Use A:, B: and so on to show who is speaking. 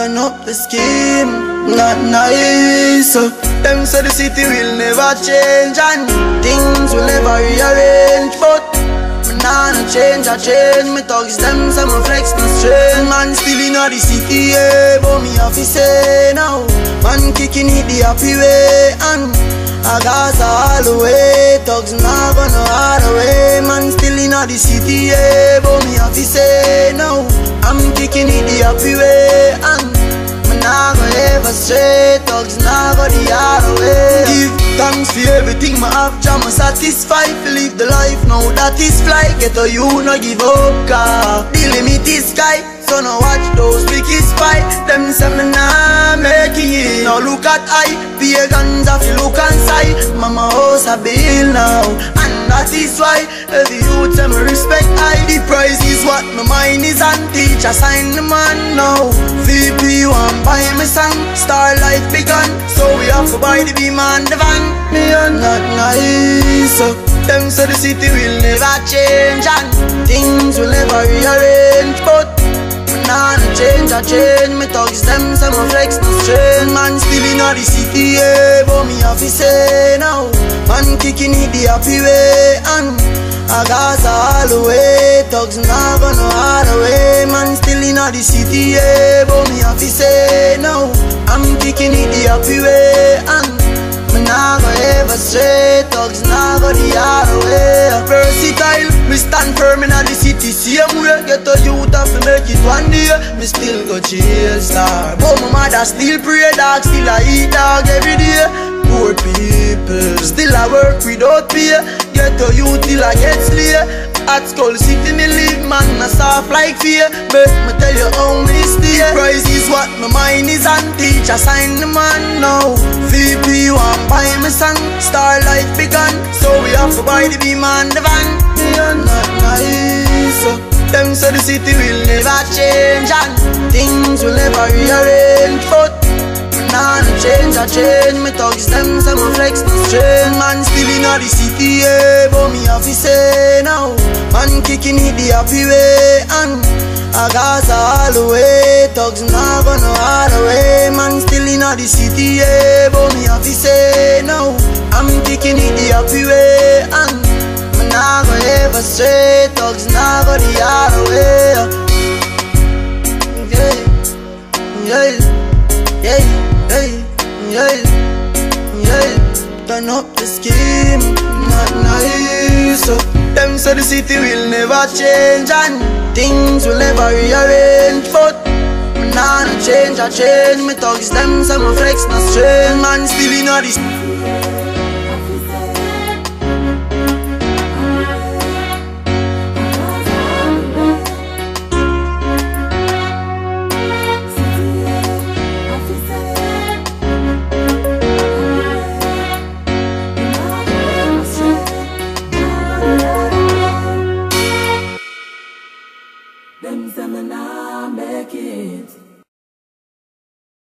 A: turn up the scheme, not nice. Them say the city will never change and things will never rearrange, but me nah no change, I change. Me thugs them, say me flex no strain. Man still inna the city, yeah, but me have to say now. Man kicking it the happy way and I got all the way. Thugs nah gonna hard away. Man still inna the city, yeah, but me have to say now. I'm kicking it the happy way and me nah go ever stray. Thugs nah go the hard way. Give thanks for everything me have, jam satisfied. To live the life now that is fly. Get a you no give up, car the limit is sky. So now watch those wicked spy. Them say me nah make it. Now look at I, pagans have to look inside. Mama house a bill now, and that is why every youth say me respect I. The prize is what my mind is on. Teacher sign the man now. VP want buy me song. Star life begun, so we have to buy the beam and the van. Me are not nice. Them say the city will never change and things will never rearrange, but nah no change, I change. Me thugs them, say me flex no strain. Man still inna the city, yeah, but me have to say now. Man kicking it the happy way and I got all the way. Thugs nah gonna hard away. Man still inna the city, yeah, but me have to say now. I'm kicking it the happy way and me nah go ever stray. Thugs nah go the hard way. Versatile, me stand firm inna the city. Same way, get a youth have to make it one day. Me still go jail star, but my mother still pray dog. Still I eat dog every day. Poor people, still I work without pay. Get a youth till I get slay. At Skull City me live, man, I soft like fear. But me tell you how me stay. The prize is what my mind is on. Teacher sign the man now. VP want buy me song. Star life begun, so we have to buy the beam and the van. Me are not nice. Them say the city will never change and things will never rearrange, but nah no change, I change. Me thugs them, say me flex no strain. Man still inna the city, yeah, but me have to say now. Man kicking it the happy way and I got all the way. Thugs nah gonna hard away. Man still inna the city, yeah, but me have to say now. I'm kicking it the happy way and me nah go ever stray. Thugs nah go the hard away. Yeah, yeah, yeah, yeah, yeah. Turn up the scheme, not nice. Them say the city will never change and things will never rearrange, but me nah no change, I change. Me thugs them, say me flex no strain. Man still inna this